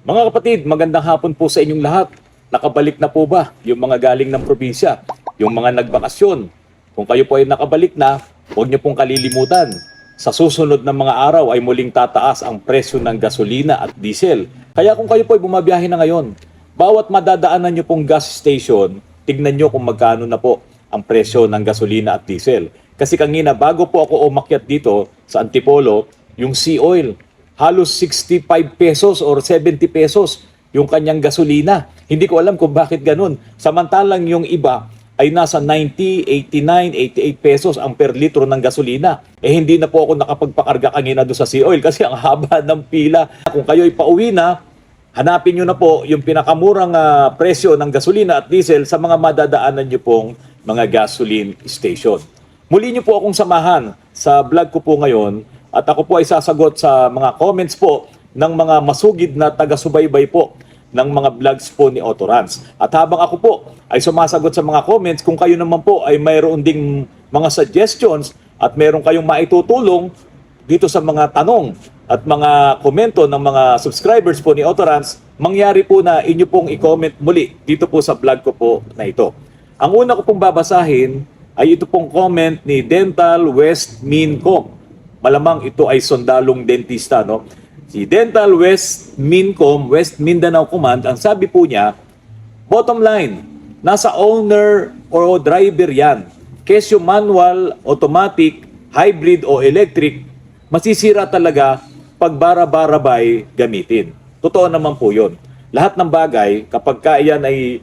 Mga kapatid, magandang hapon po sa inyong lahat. Nakabalik na po ba yung mga galing ng probinsya? Yung mga nagbakasyon? Kung kayo po ay nakabalik na, huwag niyo pong kalilimutan. Sa susunod na mga araw ay muling tataas ang presyo ng gasolina at diesel. Kaya kung kayo po ay bumabiyahe na ngayon, bawat madadaanan niyo pong gas station, tignan niyo kung magkano na po ang presyo ng gasolina at diesel. Kasi kanina, bago po ako umakyat dito sa Antipolo, yung sea oil, halos 65 pesos or 70 pesos yung kanyang gasolina. Hindi ko alam kung bakit ganun. Samantalang yung iba ay nasa 90, 89, 88 pesos ang per litro ng gasolina. Eh hindi na po ako nakapagpakarga kanina doon sa sea oil kasi ang haba ng pila. Kung kayo ay pauwi na, hanapin nyo na po yung pinakamurang presyo ng gasolina at diesel sa mga madadaanan nyo pong mga gasoline station. Muli nyo po akong samahan sa vlog ko po ngayon at ako po ay sasagot sa mga comments po ng mga masugid na taga-subaybay po ng mga vlogs po ni Autorans. At habang ako po ay sumasagot sa mga comments, kung kayo naman po ay mayroon ding mga suggestions at mayroon kayong maitutulong dito sa mga tanong at mga komento ng mga subscribers po ni Autorans, mangyari po na inyo pong i-comment muli dito po sa vlog ko po na ito. Ang una ko pong babasahin ay ito pong comment ni Dental West Mincom. Malamang ito ay sundalong dentista, no? Si Dental West Mincom, West Mindanao Command, ang sabi po niya, bottom line, nasa owner o driver yan. Kesyo manual, automatic, hybrid o electric, masisira talaga pag bara-barabay gamitin. Totoo naman po yun. Lahat ng bagay, kapag yan ay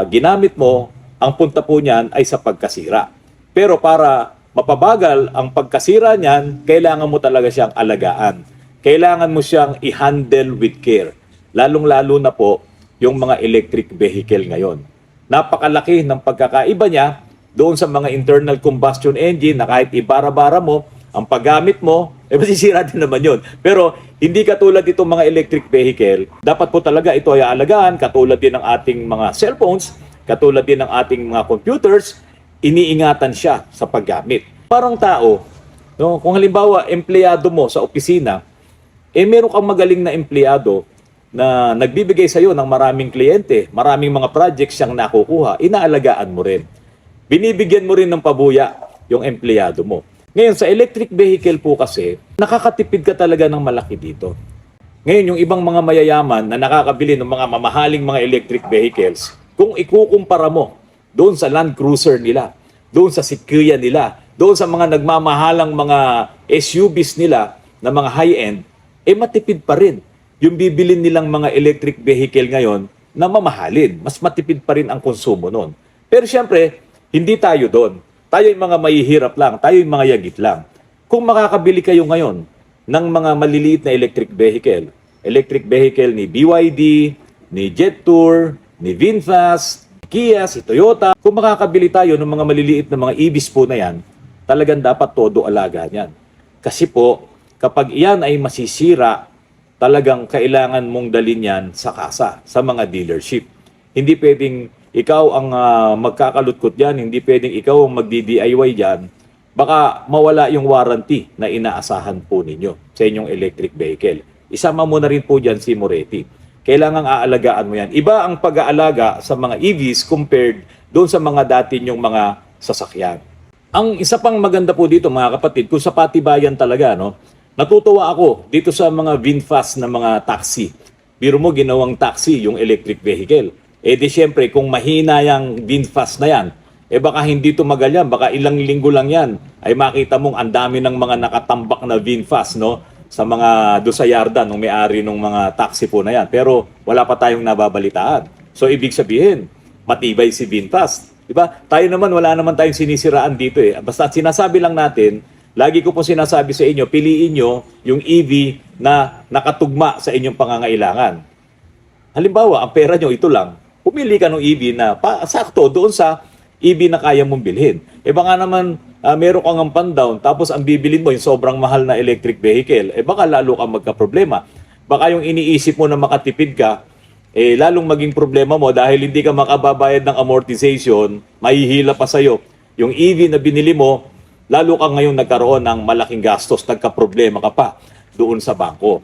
ginamit mo, ang punta po niyan ay sa pagkasira. Pero para mapabagal ang pagkasira niyan, kailangan mo talaga siyang alagaan. Kailangan mo siyang i-handle with care. Lalong-lalo na po yung mga electric vehicle ngayon. Napakalaki ng pagkakaiba niya doon sa mga internal combustion engine na kahit ibara-bara mo, ang paggamit mo, masisira din naman yun. Pero hindi katulad itong mga electric vehicle, dapat po talaga ito ay aalagaan, katulad din ng ating mga cellphones, katulad din ng ating mga computers, iniingatan siya sa paggamit. Parang tao, no, kung halimbawa empleyado mo sa opisina, meron kang magaling na empleyado na nagbibigay sa iyo ng maraming kliyente, maraming mga projects siyang nakukuha, inaalagaan mo rin. Binibigyan mo rin ng pabuya yung empleyado mo. Ngayon, sa electric vehicle po kasi, nakakatipid ka talaga ng malaki dito. Ngayon, yung ibang mga mayayaman na nakakabili ng mga mamahaling mga electric vehicles, kung ikukumpara mo doon sa Land Cruiser nila, doon sa Sequoia nila, doon sa mga nagmamahalang mga SUVs nila na mga high-end, matipid pa rin yung bibilin nilang mga electric vehicle ngayon na mamahalin. Mas matipid pa rin ang konsumo nun. Pero siyempre, hindi tayo doon. Tayo yung mga mahihirap lang, tayo yung mga yagit lang. Kung makakabili kayo ngayon ng mga maliliit na electric vehicle ni BYD, ni Jetour, ni VinFast, Kia, si Toyota, kung makakabili tayo ng mga maliliit na mga EVs po na yan, talagang dapat todo alaga niyan. Kasi po, kapag iyan ay masisira, talagang kailangan mong dalhin yan sa kasa, sa mga dealership. Hindi pwedeng ikaw ang magkakalutkot yan, hindi pwedeng ikaw ang magdi-DIY dyan, baka mawala yung warranty na inaasahan po ninyo sa inyong electric vehicle. Isama mo na rin po dyan si Moretti. Kailangang aalagaan mo yan. Iba ang pag-aalaga sa mga EVs compared doon sa mga dati nyong mga sasakyan. Ang isa pang maganda po dito mga kapatid, kung sa patibayan talaga, no, natutuwa ako dito sa mga VinFast na mga taxi. Biro mo ginawang taxi yung electric vehicle. Di syempre kung mahina yung VinFast na yan, baka hindi tumagal yan, baka ilang linggo lang yan, ay makita mong ang dami ng mga nakatambak na VinFast, no, sa mga do sa yarda ng may-ari ng mga taxi po na yan. Pero wala pa tayong nababalitaan. So ibig sabihin, matibay si VinFast. Diba? Tayo naman, wala naman tayong sinisiraan dito eh. Basta sinasabi lang natin, lagi ko po sinasabi sa inyo, piliin nyo yung EV na nakatugma sa inyong pangangailangan. Halimbawa, ang pera nyo ito lang, pumili ka ng EV na sakto doon sa EV na kaya mong bilhin. Baka naman meron kang ang pan-down, tapos ang bibilin mo yung sobrang mahal na electric vehicle, baka lalo kang magka-problema. Baka yung iniisip mo na makatipid ka, lalong maging problema mo dahil hindi ka makababayad ng amortization, mahihila pa sa'yo. Yung EV na binili mo, lalo ka ngayon nagkaroon ng malaking gastos, nagka-problema ka pa doon sa bangko.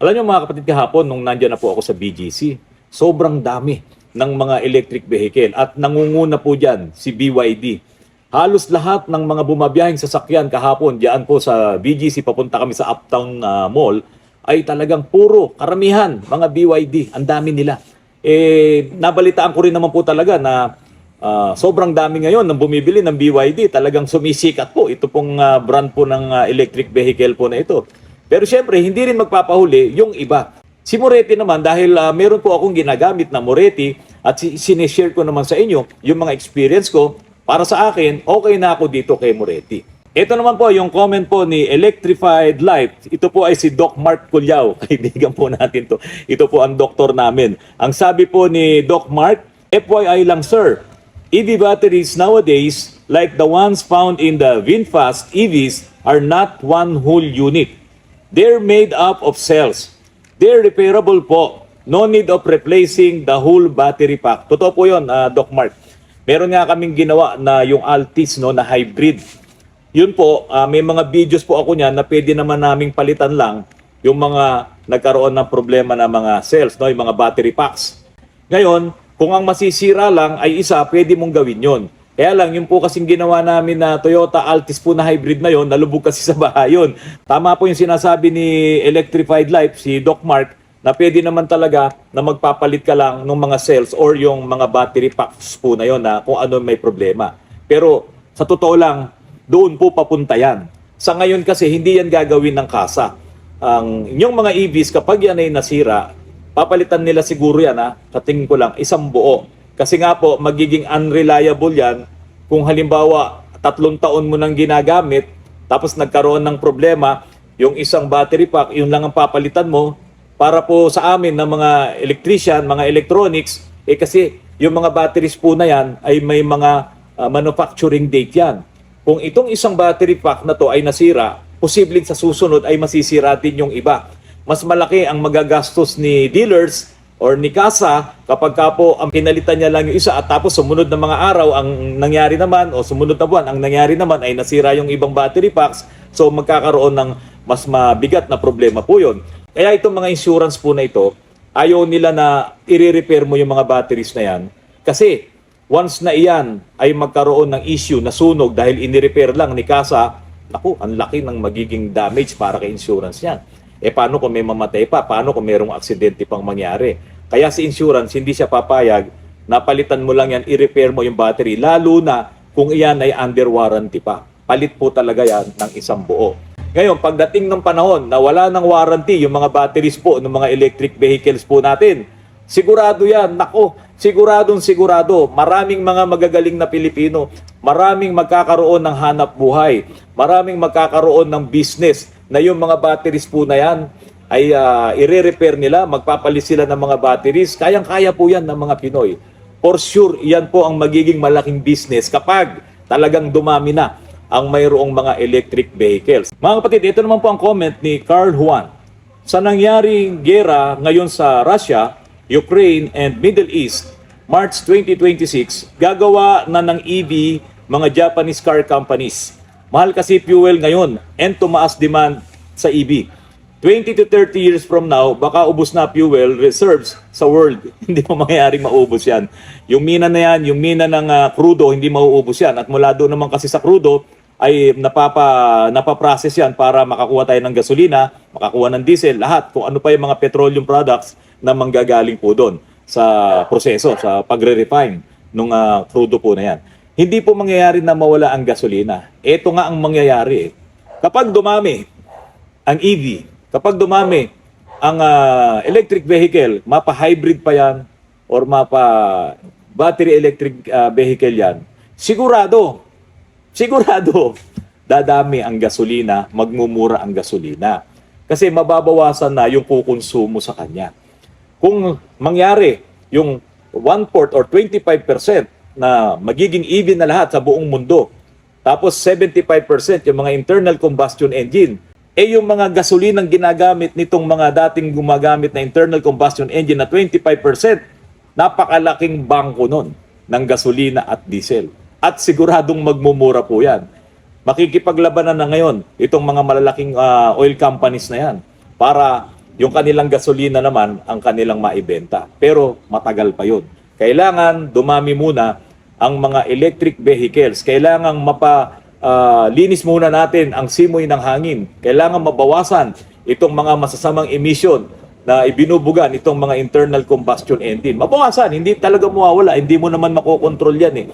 Alam niyo mga kapatid, kahapon nung nandiyan na po ako sa BGC, sobrang dami ng mga electric vehicle at nangunguna po dyan si BYD. Halos lahat ng mga bumabiyahing sasakyan kahapon diyan po sa BGC, papunta kami sa Uptown Mall, ay talagang puro karamihan mga BYD. Ang dami nila. Nabalitaan ko rin naman po talaga na sobrang dami ngayon ng bumibili ng BYD. Talagang sumisikat po ito pong brand po ng electric vehicle po na ito. Pero syempre, hindi rin magpapahuli yung iba. Si Moretti naman, dahil meron po akong ginagamit na Moretti at sinishare ko naman sa inyo yung mga experience ko, para sa akin, okay na ako dito kay Moretti. Ito naman po yung comment po ni Electrified Life. Ito po ay si Doc Mark Culyao. Kaibigan po natin to. Ito po ang doktor namin. Ang sabi po ni Doc Mark, FYI lang sir, EV batteries nowadays, like the ones found in the VinFast EVs, are not one whole unit. They're made up of cells. They're repairable po. No need of replacing the whole battery pack. Totoo po yun, Doc Mark. Meron nga kaming ginawa na yung Altis, no, na hybrid. Yun po, may mga videos po ako niyan na pwede naman naming palitan lang yung mga nagkaroon ng problema na mga cells, no, yung mga battery packs. Ngayon, kung ang masisira lang ay isa, pwede mong gawin yon. Kaya lang, yung po kasing ginawa namin na Toyota Altis po na hybrid na yon, nalubog kasi sa baha yun. Tama po yung sinasabi ni Electrified Life, si Doc Mark, na pwede naman talaga na magpapalit ka lang ng mga cells or yung mga battery packs po na yon na kung ano may problema. Pero sa totoo lang, doon po papunta yan. Sa ngayon kasi, hindi yan gagawin ng kasa. Ang inyong mga EVs, kapag yan ay nasira, papalitan nila siguro yan, sa tingin ko lang, isang buo. Kasi nga po, magiging unreliable yan kung halimbawa 3 taon mo nang ginagamit, tapos nagkaroon ng problema, yung isang battery pack, yun lang ang papalitan mo. Para po sa amin ng mga electrician, mga electronics, kasi yung mga batteries po na yan ay may mga manufacturing date yan. Kung itong isang battery pack na to ay nasira, posibleng sa susunod ay masisira din yung iba. Mas malaki ang magagastos ni dealers or ni kasa kapag ka po ang pinalitan niya lang yung isa at tapos sumunod na mga araw ang nangyari naman o sumunod na buwan ang nangyari naman ay nasira yung ibang battery packs, so magkakaroon ng mas mabigat na problema po yun. Kaya itong mga insurance po na ito, ayaw nila na i-repair mo yung mga batteries na yan. Kasi once na iyan ay magkaroon ng issue na sunog dahil ini-repair lang ni kasa, naku, ang laki ng magiging damage para kay insurance yan. Paano kung may mamatay pa? Paano kung mayroong aksidente pang mangyari? Kaya si insurance, hindi siya papayag, napalitan mo lang yan, i-repair mo yung battery, lalo na kung iyan ay under warranty pa. Palit po talaga yan ng isang buo. Ngayon, pagdating ng panahon na wala ng warranty yung mga batteries po ng mga electric vehicles po natin, sigurado yan, nako, sigurado, maraming mga magagaling na Pilipino, maraming magkakaroon ng hanap buhay, maraming magkakaroon ng business na yung mga batteries po na yan ay i-repair nila, magpapalit sila ng mga batteries, kayang-kaya po yan ng mga Pinoy. For sure, yan po ang magiging malaking business kapag talagang dumami na ang mayroong mga electric vehicles. Mga kapatid, ito naman po ang comment ni Carl Juan. Sa nangyaring gera ngayon sa Russia, Ukraine, and Middle East, March 2026, gagawa na ng EV mga Japanese car companies. Mahal kasi fuel ngayon and tumaas demand sa EV. 20 to 30 years from now, baka ubos na fuel reserves sa world. Hindi mo mangyayaring maubos yan. Yung mina na yan, yung mina ng crudo, hindi mauubos yan. At mula doon naman kasi sa crudo, ay napaprocess yan para makakuha tayo ng gasolina, makakuha ng diesel, lahat. Kung ano pa yung mga petroleum products na manggagaling po doon sa proseso, sa pagre-refine ng crudo po na yan. Hindi po mangyayari na mawala ang gasolina. Ito nga ang mangyayari. Kapag dumami ang EV, kapag dumami ang electric vehicle, mapa-hybrid pa yan or mapa-battery electric vehicle yan, sigurado, dadami ang gasolina, magmumura ang gasolina. Kasi mababawasan na yung kukonsumo sa kanya. Kung mangyari yung 1/4 or 25% na magiging EV na lahat sa buong mundo, tapos 75% yung mga internal combustion engine, yung mga gasolinang ginagamit nitong mga dating gumagamit na internal combustion engine na 25%, napakalaking bangko nun ng gasolina at diesel. At siguradong magmumura po yan. Makikipaglabanan na ngayon itong mga malalaking oil companies na yan para yung kanilang gasolina naman ang kanilang maibenta. Pero matagal pa yun. Kailangan dumami muna ang mga electric vehicles. Kailangan linis muna natin ang simoy ng hangin. Kailangan mabawasan itong mga masasamang emission na ibinubuga nitong mga internal combustion engine. Mabawasan, hindi talaga mawawala. Hindi mo naman makokontrol yan eh.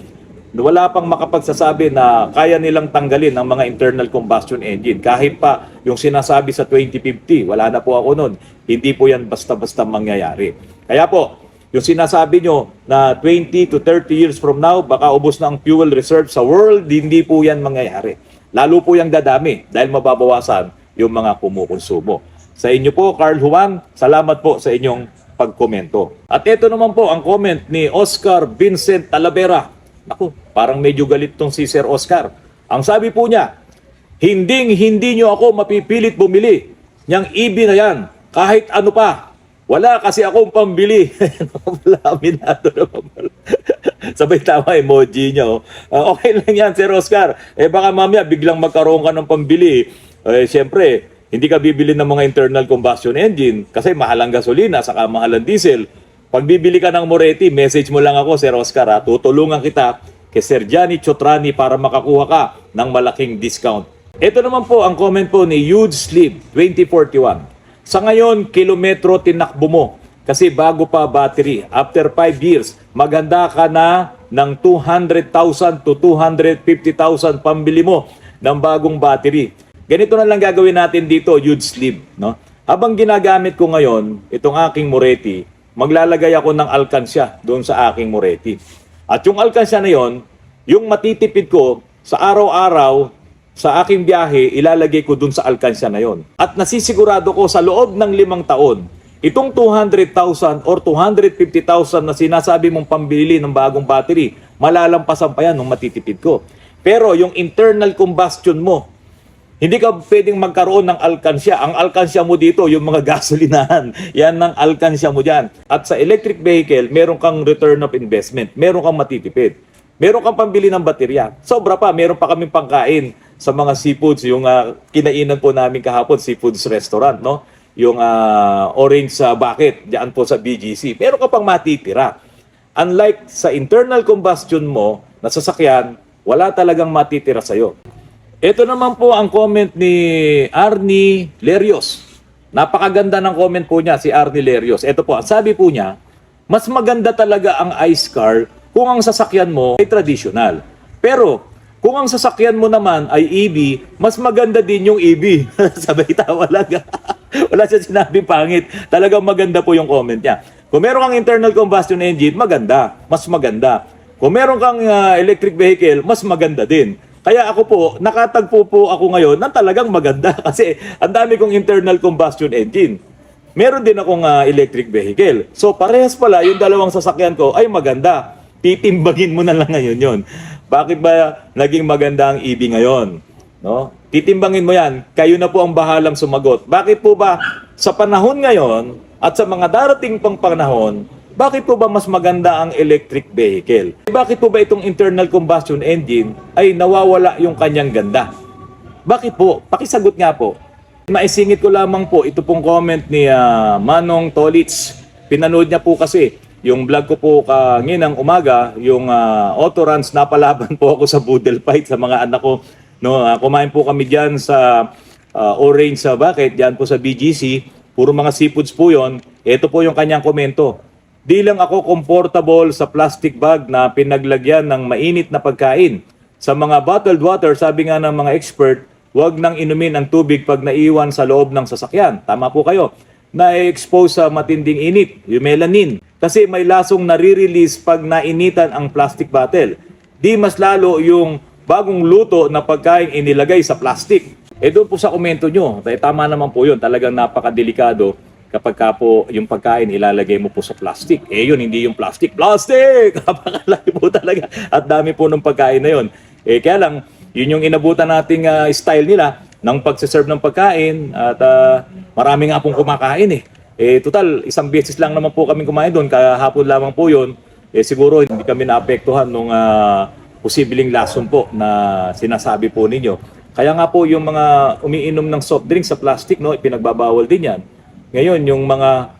Wala pang makapagsasabi na kaya nilang tanggalin ang mga internal combustion engine. Kahit pa yung sinasabi sa 2050, wala na po ako nun. Hindi po yan basta-basta mangyayari. Kaya po, yung sinasabi nyo na 20 to 30 years from now, baka ubos na ang fuel reserve sa world, hindi po yan mangyayari. Lalo po yung dadami dahil mababawasan yung mga kumukonsumo. Sa inyo po, Carl Juan, salamat po sa inyong pagkomento. At ito naman po ang comment ni Oscar Vincent Talavera. Naku, parang medyo galit tong si Sir Oscar. Ang sabi po niya, hindi nyo ako mapipilit bumili niyang EV na yan, kahit ano pa. Wala kasi akong pambili. Wala, minado naman pala. Sabay tama emoji niya. Okay lang yan, Sir Oscar. Baka mamaya biglang magkaroon ka ng pambili. Siyempre, hindi ka bibili ng mga internal combustion engine kasi mahal ang gasolina, saka mahal ang diesel. Pag bibili ka ng Moretti, message mo lang ako, Sir Oscar, ha? Tutulungan kita kay Sir Johnny Chotrani para makakuha ka ng malaking discount. Ito naman po ang comment po ni Huge Sleep 2041. Sa ngayon, kilometro tinakbo mo kasi bago pa battery. After 5 years, maganda ka na ng 200,000 to 250,000 pambili mo ng bagong battery. Ganito na lang gagawin natin dito, Huge Sleep. No? Habang ginagamit ko ngayon, itong aking Moretti, maglalagay ako ng alkansya doon sa aking Moretti. At yung alkansya na yon, yung matitipid ko sa araw-araw, sa aking biyahe, ilalagay ko doon sa alkansya na yon. At nasisigurado ko sa loob ng 5 taon, itong 200,000 or 250,000 na sinasabi mong pambili ng bagong battery, malalampasan pa yan nung matitipid ko. Pero yung internal combustion mo, hindi ka pwedeng magkaroon ng alkansya. Ang alkansya mo dito, yung mga gasolinahan. Yan ang alkansya mo dyan. At sa electric vehicle, meron kang return of investment. Meron kang matitipid. Meron kang pambili ng baterya. Sobra pa, meron pa kaming pangkain sa mga seafoods. Yung kinainan po namin kahapon, seafoods restaurant, no? Yung orange bucket, diyan po sa BGC. Meron ka pang matitira. Unlike sa internal combustion mo, na sasakyan, wala talagang matitira sa'yo. Ito naman po ang comment ni Arnie Lerios. Napakaganda ng comment po niya, si Arnie Lerios. Ito po, sabi po niya, mas maganda talaga ang ICE car kung ang sasakyan mo ay traditional. Pero, kung ang sasakyan mo naman ay EV, mas maganda din yung EV. Sabay tawa lang. Wala siya sinabing pangit. Talagang maganda po yung comment niya. Kung meron kang internal combustion engine, maganda. Mas maganda. Kung meron kang electric vehicle, mas maganda din. Kaya ako po, nakatagpo po ako ngayon ng talagang maganda kasi ang dami kong internal combustion engine. Meron din akong electric vehicle. So parehas pala yung dalawang sasakyan ko ay maganda. Titimbangin mo na lang ngayon yon. Bakit ba naging maganda ang EV ngayon? No? Titimbangin mo yan. Kayo na po ang bahalang sumagot. Bakit po ba sa panahon ngayon at sa mga darating pang panahon, bakit po ba mas maganda ang electric vehicle? Bakit po ba itong internal combustion engine ay nawawala yung kanyang ganda? Bakit po? Pakisagot nga po. Maisingit ko lamang po ito pong comment ni Manong Tolits. Pinanood niya po kasi yung vlog ko po kaninang umaga, yung auto runs, napalaban po ako sa boodle fight sa mga anak ko. No, kumain po kami diyan sa Orange Bucket, diyan po sa BGC. Puro mga seafoods po yon. Ito po yung kanyang komento. Di lang ako comfortable sa plastic bag na pinaglagyan ng mainit na pagkain. Sa mga bottled water, sabi nga ng mga expert, huwag nang inumin ang tubig pag naiwan sa loob ng sasakyan. Tama po kayo. Na-expose sa matinding init, yung melanin. Kasi may lasong nare-release pag nainitan ang plastic bottle. Di mas lalo yung bagong luto na pagkain inilagay sa plastic. Doon po sa komento nyo, tama naman po yun. Talagang napakadelikado kapag ka po yung pagkain ilalagay mo po sa plastic. Yun, hindi yung plastic. Plastic! Napakalaki po talaga. At dami po ng pagkain na yun. Kaya lang, yun yung inabutan nating style nila ng pagsiserve ng pagkain. At marami nga pong kumakain total, isang beses lang naman po kami kumain doon. Kahapon lamang po yun. Siguro hindi kami naapektuhan nung posibleng lason po na sinasabi po ninyo. Kaya nga po yung mga umiinom ng soft drink sa plastic, no, ipinagbabawal din yan. Ngayon, yung mga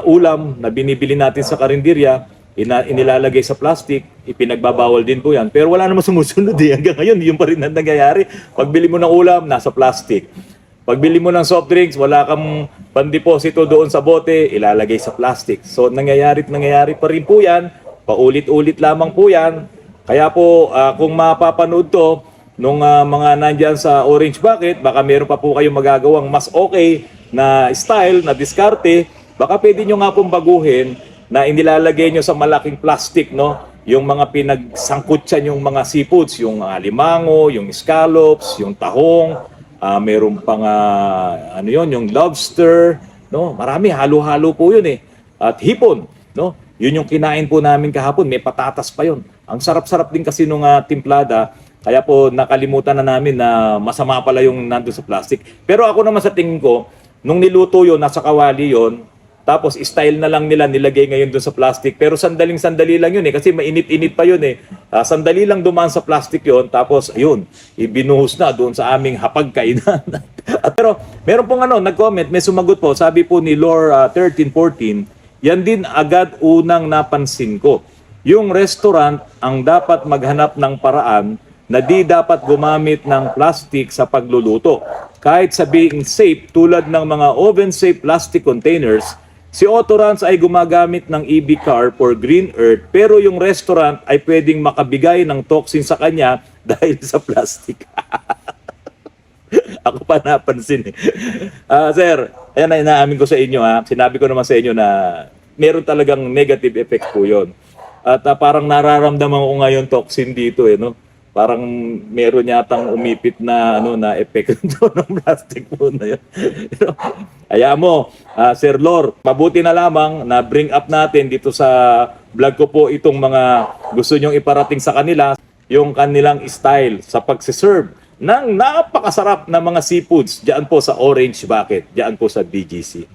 ulam na binibili natin sa karinderya, inilalagay sa plastic, ipinagbabawal din po yan. Pero wala namang sumusunod eh. Hanggang ngayon, yun pa rin ang nangyayari. Pagbili mo ng ulam, nasa plastic. Pagbili mo ng soft drinks, wala kang pandeposito doon sa bote, ilalagay sa plastic. So nangyayari pa rin po yan. Paulit-ulit lamang po yan. Kaya po, kung mapapanood to, nung mga nandyan sa orange bucket, baka meron pa po kayong magagawang mas okay na style, na diskarte. Baka pwede nyo nga pong baguhin na inilalagay nyo sa malaking plastic, no? Yung mga pinagsangkutsan yung mga seafoods, yung limango, yung scallops, yung tahong, meron pang ano yon, yung lobster, no? Marami, halo-halo po yun eh. At hipon, no? Yun yung kinain po namin kahapon, may patatas pa yun. Ang sarap-sarap din kasi nung timplada, kaya po nakalimutan na namin na masama pala yung nandun sa plastic. Pero ako naman sa tingin ko, nung niluto yun, nasa kawali yun, tapos style na lang nila nilagay ngayon doon sa plastic. Pero sandaling-sandali lang yun eh. Kasi mainit-init pa yun eh. Sandali lang dumaan sa plastic yun. Tapos ayun, ibinuhos na doon sa aming hapagkainan. Pero meron pong nag-comment, may sumagot po. Sabi po ni Lore 1314, yan din agad unang napansin ko. Yung restaurant ang dapat maghanap ng paraan na di dapat gumamit ng plastic sa pagluluto. Kahit sabihing safe tulad ng mga oven-safe plastic containers, si Autorans ay gumagamit ng EV car for Green Earth pero yung restaurant ay pwedeng makabigay ng toxin sa kanya dahil sa plastic. Ako pa napansin eh. Sir, ayan na inaamin ko sa inyo ha. Sinabi ko naman sa inyo na meron talagang negative effect po yun. At parang nararamdaman ko ngayon toxin dito eh, no? Parang meron yatang umipit na na effect ng plastic po na yun. Kaya mo, Sir Lore, mabuti na lamang na bring up natin dito sa vlog ko po itong mga gusto nyong iparating sa kanila, yung kanilang style sa pagsiserve ng napakasarap na mga seafoods diyan po sa Orange Bucket, diyan po sa BGC.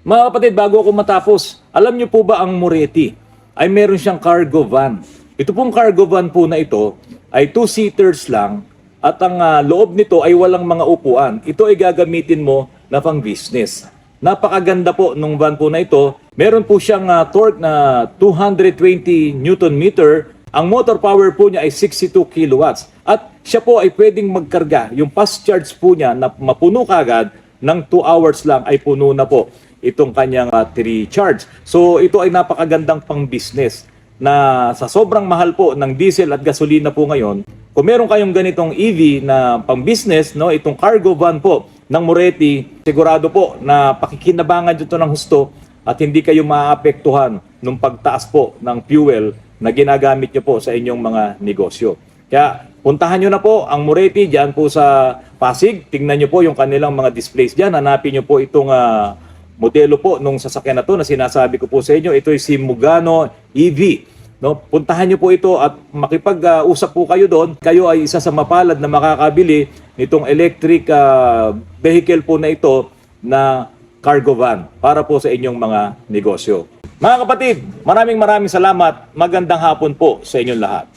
Mga kapatid, bago ako matapos, alam niyo po ba ang Moretti ay meron siyang cargo van. Ito pong cargo van po na ito ay 2-seaters lang at ang loob nito ay walang mga upuan. Ito ay gagamitin mo na pang business. Napakaganda po nung van po na ito. Meron po siyang torque na 220 Newton meter. Ang motor power po niya ay 62 kilowatts. At siya po ay pwedeng magkarga. Yung fast charge po niya na mapuno kagad ng 2 hours lang ay puno na po itong kanyang battery charge. So ito ay napakagandang pang business na sa sobrang mahal po ng diesel at gasolina po ngayon, kung meron kayong ganitong EV na pang business, no, itong cargo van po ng Moretti, sigurado po na pakikinabangan dito ng husto at hindi kayo maapektuhan ng pagtaas po ng fuel na ginagamit nyo po sa inyong mga negosyo. Kaya puntahan nyo na po ang Moretti dyan po sa Pasig. Tingnan nyo po yung kanilang mga displays dyan. Hanapin nyo po itong modelo po nung sasakyan na to na sinasabi ko po sa inyo. Ito ay si Mugano EV. No, puntahan niyo po ito at makipag-usap po kayo doon. Kayo ay isa sa mapalad na makakabili nitong electric vehicle po na ito na cargo van para po sa inyong mga negosyo. Mga kapatid, maraming salamat. Magandang hapon po sa inyong lahat.